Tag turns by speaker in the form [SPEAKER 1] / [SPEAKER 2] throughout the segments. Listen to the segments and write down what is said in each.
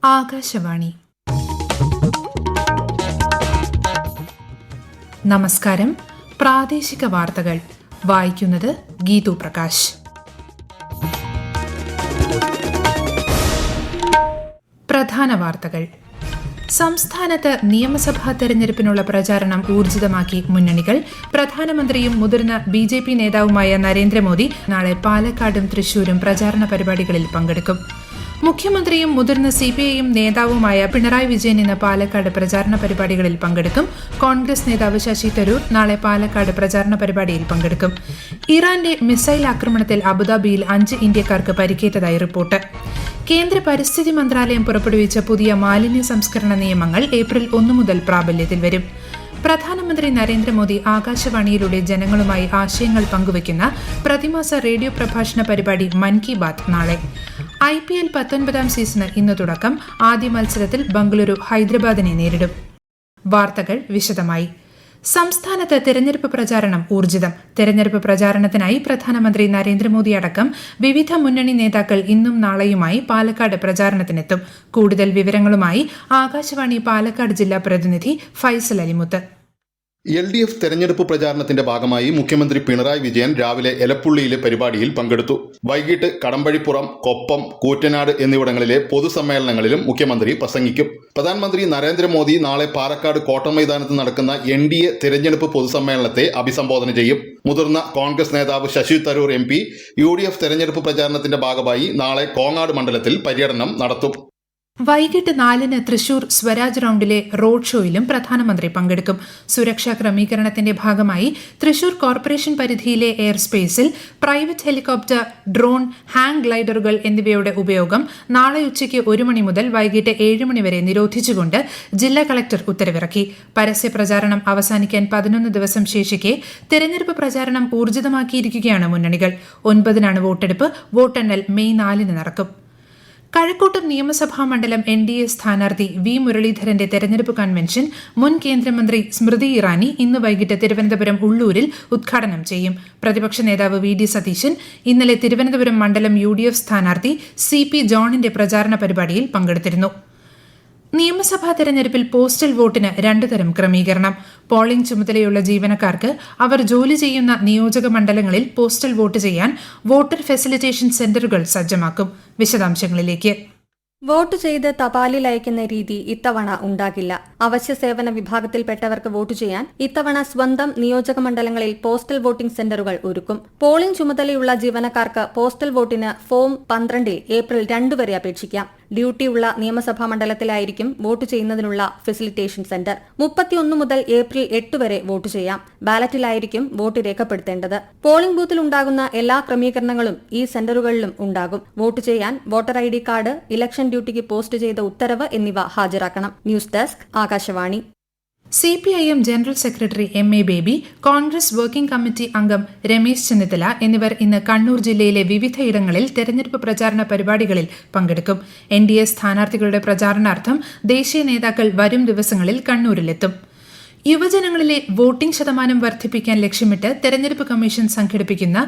[SPEAKER 1] ആകാശവാണി. നമസ്കാരം. പ്രാദേശിക വാർത്തകൾ വായിക്കുന്നത് ഗീതു പ്രകാശ്. പ്രധാന വാർത്തകൾ. സംസ്ഥാനത്ത് നിയമസഭാ തെരഞ്ഞെടുപ്പിനുള്ള പ്രചാരണം ഊർജിതമാക്കി മുന്നണികൾ. പ്രധാനമന്ത്രിയും മുതിർന്ന ബിജെപി നേതാവുമായ നരേന്ദ്രമോദി നാളെ പാലക്കാടും തൃശൂരും പ്രചാരണ പരിപാടികളിൽ പങ്കെടുക്കും. മുഖ്യമന്ത്രിയും മുതിർന്ന സിപിഐഎം നേതാവുമായ പിണറായി വിജയൻ ഇന്ന് പാലക്കാട് പ്രചാരണ പരിപാടികളിൽ പങ്കെടുക്കും. കോൺഗ്രസ് നേതാവ് ശശി തരൂർ നാളെ പാലക്കാട് പ്രചാരണ പരിപാടിയിൽ പങ്കെടുക്കും. ഇറാന്റെ മിസൈൽ ആക്രമണത്തിൽ അബുദാബിയിൽ 5 ഇന്ത്യക്കാർക്ക് പരിക്കേറ്റതായി റിപ്പോർട്ട്. കേന്ദ്ര പരിസ്ഥിതി മന്ത്രാലയം പുറപ്പെടുവിച്ച പുതിയ മാലിന്യ സംസ്കരണ നിയമങ്ങൾ ഏപ്രിൽ 1 മുതൽ പ്രാബല്യത്തിൽ വരും. പ്രധാനമന്ത്രി നരേന്ദ്രമോദി ആകാശവാണിയിലൂടെ ജനങ്ങളുമായി ആശയങ്ങൾ പങ്കുവയ്ക്കുന്ന പ്രതിമാസ റേഡിയോ പ്രഭാഷണ പരിപാടി മൻ കി ബാത് നാളെ. IPL 19 സീസണ് ഇന്ന് തുടക്കം. ആദ്യ മത്സരത്തിൽ ബംഗളൂരു ഹൈദരാബാദിനെ നേരിടും. വാർത്തകൾ വിശദമായി. സംസ്ഥാനത്ത് തെരഞ്ഞെടുപ്പ് പ്രചാരണം ഊർജിതം. തെരഞ്ഞെടുപ്പ് പ്രചാരണത്തിനായി പ്രധാനമന്ത്രി നരേന്ദ്രമോദി അടക്കം വിവിധ മുന്നണി നേതാക്കൾ ഇന്നും നാളെയുമായി പാലക്കാട് പ്രചാരണത്തിനെത്തും. കൂടുതൽ വിവരങ്ങളുമായി ആകാശവാണി പാലക്കാട് ജില്ലാ പ്രതിനിധി ഫൈസൽ അലിമുത്ത്.
[SPEAKER 2] LDF തെരഞ്ഞെടുപ്പ് പ്രചാരണത്തിന്റെ ഭാഗമായി മുഖ്യമന്ത്രി പിണറായി വിജയൻ രാവിലെ എലപ്പുള്ളിയിലെ പരിപാടിയിൽ പങ്കെടുത്തു. വൈകിട്ട് കടമ്പഴിപ്പുറം, കൊപ്പം, കൂറ്റനാട് എന്നിവിടങ്ങളിലെ പൊതുസമ്മേളനങ്ങളിലും മുഖ്യമന്ത്രി പ്രസംഗിക്കും. പ്രധാനമന്ത്രി നരേന്ദ്രമോദി നാളെ പാലക്കാട് കോട്ട മൈതാനത്ത് നടക്കുന്ന NDA തെരഞ്ഞെടുപ്പ് പൊതുസമ്മേളനത്തെ അഭിസംബോധന ചെയ്യും. മുതിർന്ന കോൺഗ്രസ് നേതാവ് ശശി തരൂർ MP UDF തെരഞ്ഞെടുപ്പ് പ്രചാരണത്തിന്റെ ഭാഗമായി നാളെ കോങ്ങാട് മണ്ഡലത്തിൽ പര്യടനം നടത്തും.
[SPEAKER 1] വൈകിട്ട് 4-ന് തൃശൂർ സ്വരാജ് റൌണ്ടിലെ റോഡ് ഷോയിലും പ്രധാനമന്ത്രി പങ്കെടുക്കും. സുരക്ഷാ ക്രമീകരണത്തിന്റെ ഭാഗമായി തൃശൂർ കോർപ്പറേഷൻ പരിധിയിലെ എയർ സ്പേസിൽ പ്രൈവറ്റ് ഹെലികോപ്റ്റർ, ഡ്രോൺ, ഹാങ് ഗ്ലൈഡറുകൾ എന്നിവയുടെ ഉപയോഗം നാളെ ഉച്ചയ്ക്ക് 1 മണി മുതൽ വൈകിട്ട് 7 മണി വരെ നിരോധിച്ചുകൊണ്ട് ജില്ലാ കളക്ടർ ഉത്തരവിറക്കി. പരസ്യ പ്രചാരണം അവസാനിക്കാൻ 11 ദിവസം ശേഷിക്കെ തെരഞ്ഞെടുപ്പ് പ്രചാരണം ഊർജിതമാക്കിയിരിക്കുകയാണ് മുന്നണികൾ. 9-നാണ് വോട്ടെടുപ്പ്. വോട്ടെണ്ണൽ മെയ് 4-ന് നടക്കും. കഴക്കൂട്ടം നിയമസഭാ മണ്ഡലം NDA സ്ഥാനാർത്ഥി V. മുരളീധരന്റെ തെരഞ്ഞെടുപ്പ് കൺവെൻഷൻ മുൻ കേന്ദ്രമന്ത്രി സ്മൃതി ഇറാനി ഇന്ന് വൈകിട്ട് തിരുവനന്തപുരം ഉള്ളൂരിൽ ഉദ്ഘാടനം ചെയ്യും. പ്രതിപക്ഷ നേതാവ് VD സതീശൻ ഇന്നലെ തിരുവനന്തപുരം മണ്ഡലം UDF സ്ഥാനാർത്ഥി CP ജോണിന്റെ പ്രചാരണ പരിപാടിയിൽ പങ്കെടുത്തിരുന്നു. നിയമസഭാ തെരഞ്ഞെടുപ്പിൽ പോസ്റ്റൽ വോട്ടിന് 2 തരം ക്രമീകരണം. പോളിംഗ് ചുമതലയുള്ള ജീവനക്കാർക്ക് അവർ ജോലി ചെയ്യുന്ന നിയോജക മണ്ഡലങ്ങളിൽ പോസ്റ്റൽ വോട്ട് ചെയ്യാൻ വോട്ടർ ഫെസിലിറ്റേഷൻ സെന്ററുകൾ സജ്ജമാക്കും. വിശദാംശങ്ങളിലേക്ക്.
[SPEAKER 3] വോട്ട് ചെയ്ത് തപാലിൽ അയക്കുന്ന രീതി ഇത്തവണ ഉണ്ടാകില്ല. അവശ്യ സേവന വിഭാഗത്തിൽപ്പെട്ടവർക്ക് വോട്ട് ചെയ്യാൻ ഇത്തവണ സ്വന്തം നിയോജക മണ്ഡലങ്ങളിൽ പോസ്റ്റൽ വോട്ടിംഗ് സെന്ററുകൾ ഒരുക്കും. പോളിംഗ് ചുമതലയുള്ള ജീവനക്കാർക്ക് പോസ്റ്റൽ വോട്ടിന് ഫോം 12 ഏപ്രിൽ 2 വരെ അപേക്ഷിക്കാം. ഡ്യൂട്ടിയുള്ള നിയമസഭാ മണ്ഡലത്തിലായിരിക്കും വോട്ട് ചെയ്യുന്നതിനുള്ള ഫെസിലിറ്റേഷൻ സെന്റർ. 31 മുതൽ ഏപ്രിൽ 8 വരെ വോട്ട് ചെയ്യാം. ബാലറ്റിലായിരിക്കും വോട്ട് രേഖപ്പെടുത്തേണ്ടത്. പോളിംഗ് ബൂത്തിൽ ഉണ്ടാകുന്ന എല്ലാ ക്രമീകരണങ്ങളും ഈ സെന്ററുകളിലും ഉണ്ടാകും. വോട്ട് ചെയ്യാൻ വോട്ടർ ID കാർഡ്, ഇലക്ഷൻ ഡ്യൂട്ടിക്ക് പോസ്റ്റ് ചെയ്ത ഉത്തരവ് എന്നിവ ഹാജരാക്കണം. News desk Akashvani.
[SPEAKER 1] CPIM general secretary MA Baby, Congress working committee അംഗം രമേശ് ചെന്നിത്തല എന്നിവർ ഇന്ന് കണ്ണൂർ ജില്ലയിലെ വിവിധയിടങ്ങളിൽ തെരഞ്ഞെടുപ്പ് പ്രചാരണ പരിപാടികളിൽ പങ്കെടുക്കും. NDA സ്ഥാനാർത്ഥികളുടെ പ്രചാരണാർത്ഥം ദേശീയ നേതാക്കൾ വരും ദിവസങ്ങളിൽ കണ്ണൂരിലെത്തും. യുവജനങ്ങളിലെ വോട്ടിംഗ് ശതമാനം വർദ്ധിപ്പിക്കാൻ ലക്ഷ്യമിട്ട് തെരഞ്ഞെടുപ്പ് കമ്മീഷൻ സംഘടിപ്പിക്കുന്ന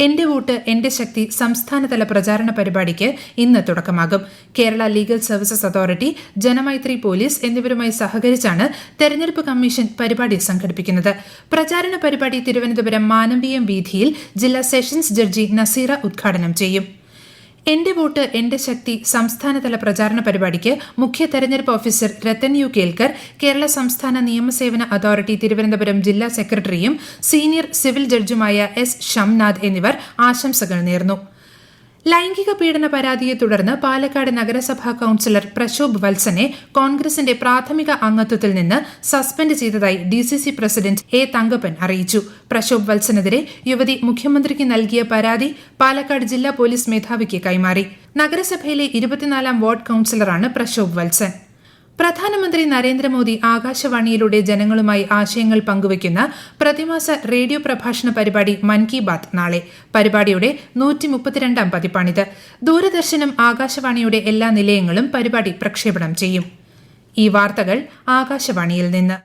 [SPEAKER 1] എന്റെ വോട്ട് എന്റെ ശക്തി സംസ്ഥാനതല പ്രചാരണ പരിപാടിക്ക് ഇന്ന് തുടക്കമാകും. Kerala legal services authority, Janamaithri police എന്നിവരുമായി സഹകരിച്ചാണ് തെരഞ്ഞെടുപ്പ് കമ്മീഷൻ പരിപാടി സംഘടിപ്പിക്കുന്നത്. പ്രചാരണ പരിപാടി തിരുവനന്തപുരം മാനവീയം വീഥിയിൽ ജില്ലാ സെഷൻസ് ജഡ്ജി നസീറ ഉദ്ഘാടനം ചെയ്യും. എന്റെ വോട്ട് എന്റെ ശക്തി സംസ്ഥാനതല പ്രചാരണ പരിപാടിക്ക് മുഖ്യ തെരഞ്ഞെടുപ്പ് ഓഫീസർ രത്തൻ യു കേൽക്കർ, കേരള സംസ്ഥാന നിയമസേവന അതോറിറ്റി തിരുവനന്തപുരം ജില്ലാ സെക്രട്ടറിയും സീനിയർ സിവിൽ ജഡ്ജുമായ S. ഷംനാഥ് എന്നിവർ ആശംസകൾ നേർന്നു. ലൈംഗിക പീഡന പരാതിയെ തുടർന്ന് പാലക്കാട് നഗരസഭാ കൌൺസിലർ പ്രശോഭ് വത്സനെ കോൺഗ്രസിന്റെ പ്രാഥമിക അംഗത്വത്തിൽ നിന്ന് സസ്പെൻഡ് ചെയ്തതായി DCC പ്രസിഡന്റ് A. തങ്കപ്പൻ അറിയിച്ചു. പ്രശോഭ് വത്സനെതിരെ യുവതി മുഖ്യമന്ത്രിക്ക് നൽകിയ പരാതി പാലക്കാട് ജില്ലാ പോലീസ് മേധാവിക്ക് കൈമാറി. നഗരസഭയിലെ 24-ാം വാർഡ് കൌൺസിലറാണ് പ്രശോഭ് വത്സൻ. പ്രധാനമന്ത്രി നരേന്ദ്രമോദി ആകാശവാണിയിലൂടെ ജനങ്ങളുമായി ആശയങ്ങൾ പങ്കുവയ്ക്കുന്ന പ്രതിമാസ റേഡിയോ പ്രഭാഷണ പരിപാടി മൻ കി ബാത് നാളെ. പരിപാടിയുടെ 132-ാം പതിപ്പാണിത്. ദൂരദർശനും ആകാശവാണിയുടെ എല്ലാ നിലയങ്ങളും പരിപാടി പ്രക്ഷേപണം ചെയ്യും. ഈ വാർത്തകൾ ആകാശവാണിയിൽ നിന്ന്.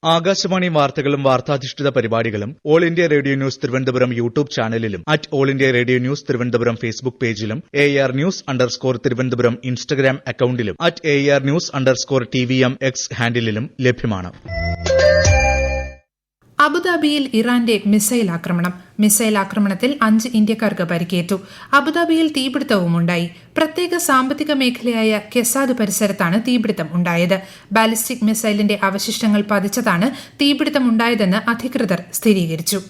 [SPEAKER 4] ആകാശവാണി വാർത്തകളും വാർത്താധിഷ്ഠിത പരിപാടികളും all India radio news Thiruvananthapuram YouTube ചാനലിലും @all India radio news Thiruvananthapuram Facebook പേജിലും AR News_ തിരുവനന്തപുരം ഇൻസ്റ്റഗ്രാം അക്കൌണ്ടിലും @AR News_TVM X ഹാൻഡിലും ലഭ്യമാണ്.
[SPEAKER 1] അബുദാബിയിൽ ഇറാന്റെ മിസൈൽ ആക്രമണത്തിൽ 5 ഇന്ത്യക്കാർക്ക് പരിക്കേറ്റു. അബുദാബിയിൽ തീപിടുത്തവും ഉണ്ടായി. പ്രത്യേക സാമ്പത്തിക മേഖലയായ കെസാദ് പരിസരത്താണ് തീപിടുത്തം ഉണ്ടായത്. ബാലിസ്റ്റിക് മിസൈലിന്റെ അവശിഷ്ടങ്ങൾ പതിച്ചതാണ് തീപിടുത്തം ഉണ്ടായതെന്ന് അധികൃതർ സ്ഥിരീകരിച്ചു.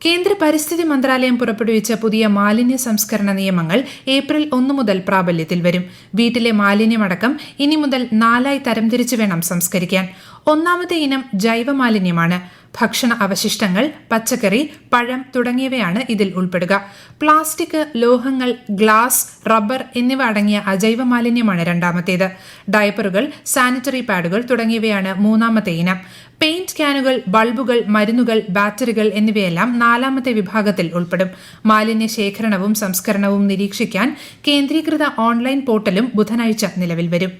[SPEAKER 1] കേന്ദ്ര പരിസ്ഥിതി മന്ത്രാലയം പുറപ്പെടുവിച്ച പുതിയ മാലിന്യ സംസ്കരണ നിയമങ്ങൾ ഏപ്രിൽ 1 മുതൽ പ്രാബല്യത്തിൽ വരും. വീട്ടിലെ മാലിന്യമടക്കം ഇനി മുതൽ 4 തരംതിരിച്ച് വേണം സംസ്കരിക്കാൻ. ഒന്നാമത്തെ ഇനം ജൈവമാലിന്യമാണ്. ഭക്ഷണ അവശിഷ്ടങ്ങൾ, പച്ചക്കറി, പഴം തുടങ്ങിയവയാണ് ഇതിൽ ഉൾപ്പെടുക. പ്ലാസ്റ്റിക്, ലോഹങ്ങൾ, ഗ്ലാസ്, റബ്ബർ എന്നിവ അടങ്ങിയ അജൈവ മാലിന്യമാണ് രണ്ടാമത്തേത്. ഡയപ്പറുകൾ, സാനിറ്ററി പാഡുകൾ തുടങ്ങിയവയാണ് മൂന്നാമത്തെ ഇനം. പെയിന്റ് ക്യാനുകൾ, ബൾബുകൾ, മരുന്നുകൾ, ബാറ്ററികൾ എന്നിവയെല്ലാം 4ാമത്തെ വിഭാഗത്തിൽ ഉൾപ്പെടും. മാലിന്യ ശേഖരണവും സംസ്കരണവും നിരീക്ഷിക്കാൻ കേന്ദ്രീകൃത ഓൺലൈൻ പോർട്ടലും ബുധനാഴ്ച നിലവിൽ വരും.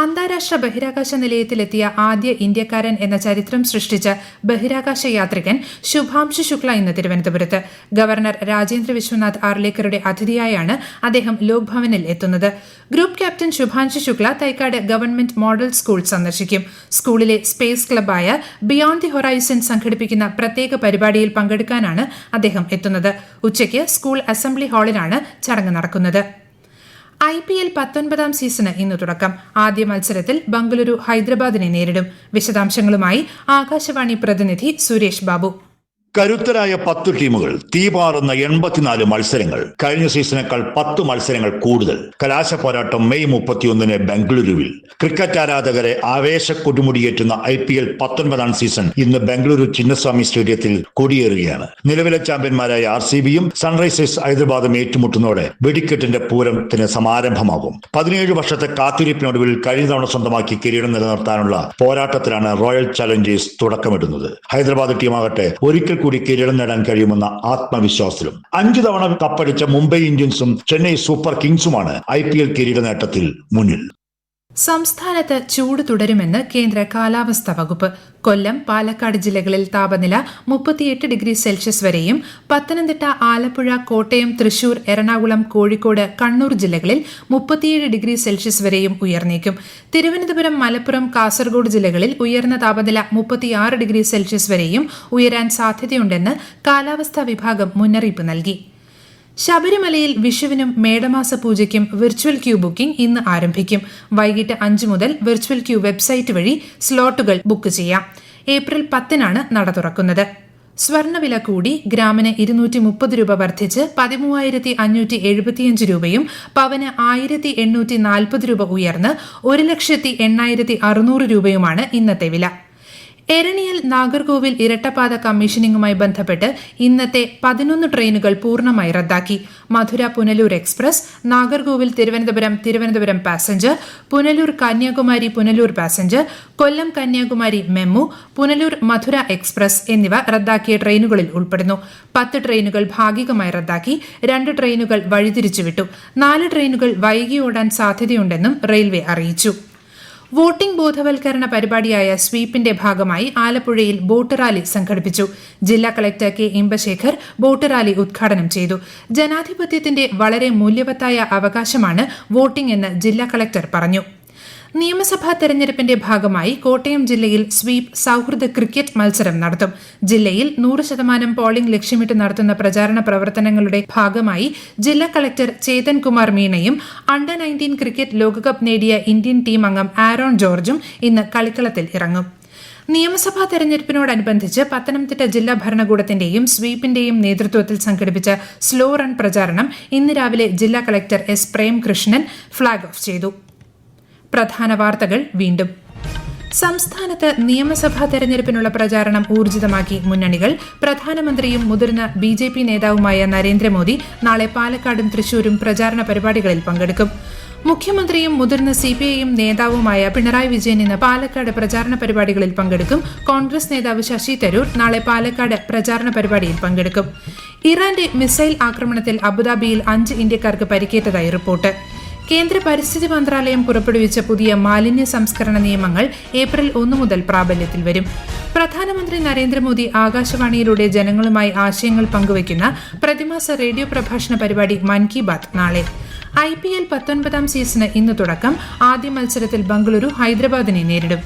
[SPEAKER 1] അന്താരാഷ്ട്ര ബഹിരാകാശ നിലയത്തിലെത്തിയ ആദ്യ ഇന്ത്യക്കാരൻ എന്ന ചരിത്രം സൃഷ്ടിച്ച ബഹിരാകാശ യാത്രികൻ ശുഭാംശു ശുക്ല ഇന്ന് തിരുവനന്തപുരത്ത്. ഗവർണർ രാജേന്ദ്ര വിശ്വനാഥ് ആർലേക്കറുടെ അതിഥിയായാണ് അദ്ദേഹം ലോക്ഭവനിൽ എത്തുന്നത്. Group captain Shubhanshu Shukla Thycaud government model school സന്ദർശിക്കും. സ്കൂളിലെ സ്പേസ് ക്ലബ്ബായ ബിയോണ്ട് ദി ഹൊറൈസൺ സംഘടിപ്പിക്കുന്ന പ്രത്യേക പരിപാടിയിൽ പങ്കെടുക്കാനാണ് അദ്ദേഹം എത്തുന്നത്. ഉച്ചയ്ക്ക് സ്കൂൾ അസംബ്ലി ഹാളിലാണ് ചടങ്ങ് നടക്കുന്നത്. IPL 19ാം സീസണ് ഇന്ന് തുടക്കം. ആദ്യ മത്സരത്തിൽ ബംഗളൂരു ഹൈദരാബാദിനെ നേരിടും. വിശദാംശങ്ങളുമായി ആകാശവാണി പ്രതിനിധി സുരേഷ് ബാബു.
[SPEAKER 5] കരുത്തരായ 10 ടീമുകൾ, തീപാറുന്ന 84 മത്സരങ്ങൾ, കഴിഞ്ഞ സീസണേക്കാൾ 10 മത്സരങ്ങൾ കൂടുതൽ. കലാശ പോരാട്ടം മെയ് 31 ബംഗളൂരുവിൽ. ക്രിക്കറ്റ് ആരാധകരെ ആവേശക്കൊടുമുടിയേറ്റുന്ന IPL 19ാം സീസൺ ഇന്ന് ബംഗളൂരു ചിന്നസ്വാമി സ്റ്റേഡിയത്തിൽ കൊടിയേറുകയാണ്. നിലവിലെ ചാമ്പ്യന്മാരായ RCBയും സൺറൈസേഴ്സ് ഹൈദരാബാദും ഏറ്റുമുട്ടുന്നതോടെ വെടിക്കെട്ടിന്റെ പൂരത്തിന് സമാരംഭമാകും. 17 വർഷത്തെ കാത്തിരിപ്പിനൊടുവിൽ കഴിഞ്ഞ തവണ സ്വന്തമാക്കി കിരീടം നിലനിർത്താനുള്ള പോരാട്ടത്തിലാണ് റോയൽ ചലഞ്ചേഴ്സ് തുടക്കമിടുന്നത്. ഹൈദരാബാദ് ടീമാകട്ടെ ഒരിക്കൽ കൂടി കിരീടം നേടാൻ കഴിയുമെന്ന ആത്മവിശ്വാസത്തിലും. 5 തവണ കപ്പടിച്ച മുംബൈ ഇന്ത്യൻസും ചെന്നൈ സൂപ്പർ കിങ്സുമാണ് IPL കിരീട നേട്ടത്തിൽ മുന്നിൽ.
[SPEAKER 1] സംസ്ഥാനത്ത് ചൂട് തുടരുമെന്ന് കേന്ദ്ര കാലാവസ്ഥാ വകുപ്പ്. കൊല്ലം, പാലക്കാട് ജില്ലകളിൽ താപനില 38 ഡിഗ്രി സെൽഷ്യസ് വരെയും പത്തനംതിട്ട, ആലപ്പുഴ, കോട്ടയം, തൃശൂർ, എറണാകുളം, കോഴിക്കോട്, കണ്ണൂർ ജില്ലകളിൽ 37 ഡിഗ്രി സെൽഷ്യസ് വരെയും ഉയർന്നേക്കും. തിരുവനന്തപുരം, മലപ്പുറം, കാസർഗോഡ് ജില്ലകളിൽ ഉയർന്ന താപനില 36 ഡിഗ്രി സെൽഷ്യസ് വരെയും ഉയരാൻ സാധ്യതയുണ്ടെന്ന് കാലാവസ്ഥാ വിഭാഗം മുന്നറിയിപ്പ് നൽകി. ശബരിമലയിൽ വിഷുവിനും മേടമാസ പൂജയ്ക്കും വിർച്വൽ ക്യൂ ബുക്കിംഗ് ഇന്ന് ആരംഭിക്കും. വൈകിട്ട് 5 മുതൽ വിർച്വൽ ക്യൂ വെബ്സൈറ്റ് വഴി സ്ലോട്ടുകൾ ബുക്ക് ചെയ്യാം. ഏപ്രിൽ 10-നാണ് നട തുറക്കുന്നത്. സ്വർണ്ണവില കൂടി. ഗ്രാമിന് 230 രൂപ വർദ്ധിച്ച് 13,575 രൂപയും പവന് 1,840 രൂപ ഉയർന്ന് 1,80,600 രൂപയുമാണ് ഇന്നത്തെ വില. എരണിയൽ നാഗർകോവിൽ ഇരട്ടപ്പാത കമ്മീഷനിങ്ങുമായി ബന്ധപ്പെട്ട് ഇന്നത്തെ 11 ട്രെയിനുകൾ പൂർണ്ണമായി റദ്ദാക്കി. Madurai Punalur express, Nagercoil Thiruvananthapuram passenger, Punalur Kanyakumari Punalur passenger, Kollam Kanyakumari MEMU, Punalur Madurai express എന്നിവ റദ്ദാക്കിയ ട്രെയിനുകളിൽ ഉൾപ്പെടുന്നു. 10 ട്രെയിനുകൾ ഭാഗികമായി റദ്ദാക്കി. 2 ട്രെയിനുകൾ വഴിതിരിച്ചുവിട്ടു. 4 ട്രെയിനുകൾ വൈകി ഓടാൻ സാധ്യതയുണ്ടെന്നും റെയിൽവേ അറിയിച്ചു. വോട്ടിംഗ് ബോധവൽക്കരണ പരിപാടിയായ സ്വീപ്പിന്റെ ഭാഗമായി ആലപ്പുഴയിൽ ബോട്ട് റാലി സംഘടിപ്പിച്ചു. ജില്ലാ collector K Inbasekar boat rally ഉദ്ഘാടനം ചെയ്തു. ജനാധിപത്യത്തിന്റെ വളരെ മൂല്യവത്തായ അവകാശമാണ് വോട്ടിംഗ് എന്ന് ജില്ലാ കളക്ടർ പറഞ്ഞു. നിയമസഭാ തെരഞ്ഞെടുപ്പിന്റെ ഭാഗമായി കോട്ടയം ജില്ലയിൽ സ്വീപ് സൌഹൃദ ക്രിക്കറ്റ് മത്സരം നടത്തും. ജില്ലയിൽ 100% പോളിംഗ് ലക്ഷ്യമിട്ട് നടത്തുന്ന പ്രചാരണ പ്രവർത്തനങ്ങളുടെ ഭാഗമായി ജില്ലാ കളക്ടർ ചേതൻ കുമാർ മീണയും അണ്ടർ 19 ക്രിക്കറ്റ് ലോകകപ്പ് നേടിയ ഇന്ത്യൻ ടീം അംഗം ആരോൺ ജോർജും ഇന്ന് കളിക്കളത്തിൽ ഇറങ്ങും. നിയമസഭാ തെരഞ്ഞെടുപ്പിനോടനുബന്ധിച്ച് പത്തനംതിട്ട ജില്ലാ ഭരണകൂടത്തിന്റെയും സ്വീപിന്റെയും നേതൃത്വത്തിൽ സംഘടിപ്പിച്ച സ്ലോ റൺ പ്രചാരണം ഇന്ന് രാവിലെ ജില്ലാ collector S Premkrishnan flag off ചെയ്തു. പ്രധാന വാർത്തകൾ വീണ്ടും. സംസ്ഥാനത്ത് നിയമസഭാ തെരഞ്ഞെടുപ്പിനുള്ള പ്രചാരണം ഊർജിതമാക്കി മുന്നണികൾ. പ്രധാനമന്ത്രിയും മുതിർന്ന BJP നേതാവുമായ നരേന്ദ്രമോദി നാളെ പാലക്കാടും തൃശൂരും പ്രചാരണ പരിപാടികളിൽ പങ്കെടുക്കും. മുഖ്യമന്ത്രിയും മുതിർന്ന CPIM നേതാവുമായ പിണറായി വിജയൻ ഇന്ന് പാലക്കാട് പ്രചാരണ പരിപാടികളിൽ പങ്കെടുക്കും. കോൺഗ്രസ് നേതാവ് ശശി തരൂർ നാളെ പാലക്കാട് പ്രചാരണ പരിപാടിയിൽ പങ്കെടുക്കും. ഇറാന്റെ മിസൈൽ ആക്രമണത്തിൽ അബുദാബിയിൽ 5 ഇന്ത്യക്കാർക്ക് പരിക്കേറ്റതായി റിപ്പോർട്ട്. കേന്ദ്ര പരിസ്ഥിതി മന്ത്രാലയം പുറപ്പെടുവിച്ച പുതിയ മാലിന്യ സംസ്കരണ നിയമങ്ങൾ ഏപ്രിൽ 1 മുതൽ പ്രാബല്യത്തിൽ വരും. പ്രധാനമന്ത്രി നരേന്ദ്രമോദി ആകാശവാണിയിലൂടെ ജനങ്ങളുമായി ആശയങ്ങൾ പങ്കുവയ്ക്കുന്ന പ്രതിമാസ റേഡിയോ പ്രഭാഷണ പരിപാടി മൻ കി ബാത്ത് നാളെ. IPL 19 സീസണ് ഇന്ന് തുടക്കം. ആദ്യ മത്സരത്തിൽ ബംഗളൂരു ഹൈദരാബാദിനെ നേരിടും.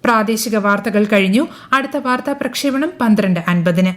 [SPEAKER 1] പ്രാദേശിക വാർത്തകൾ കഴിഞ്ഞു. അടുത്ത വാർത്താ പ്രക്ഷേപണം 12:50.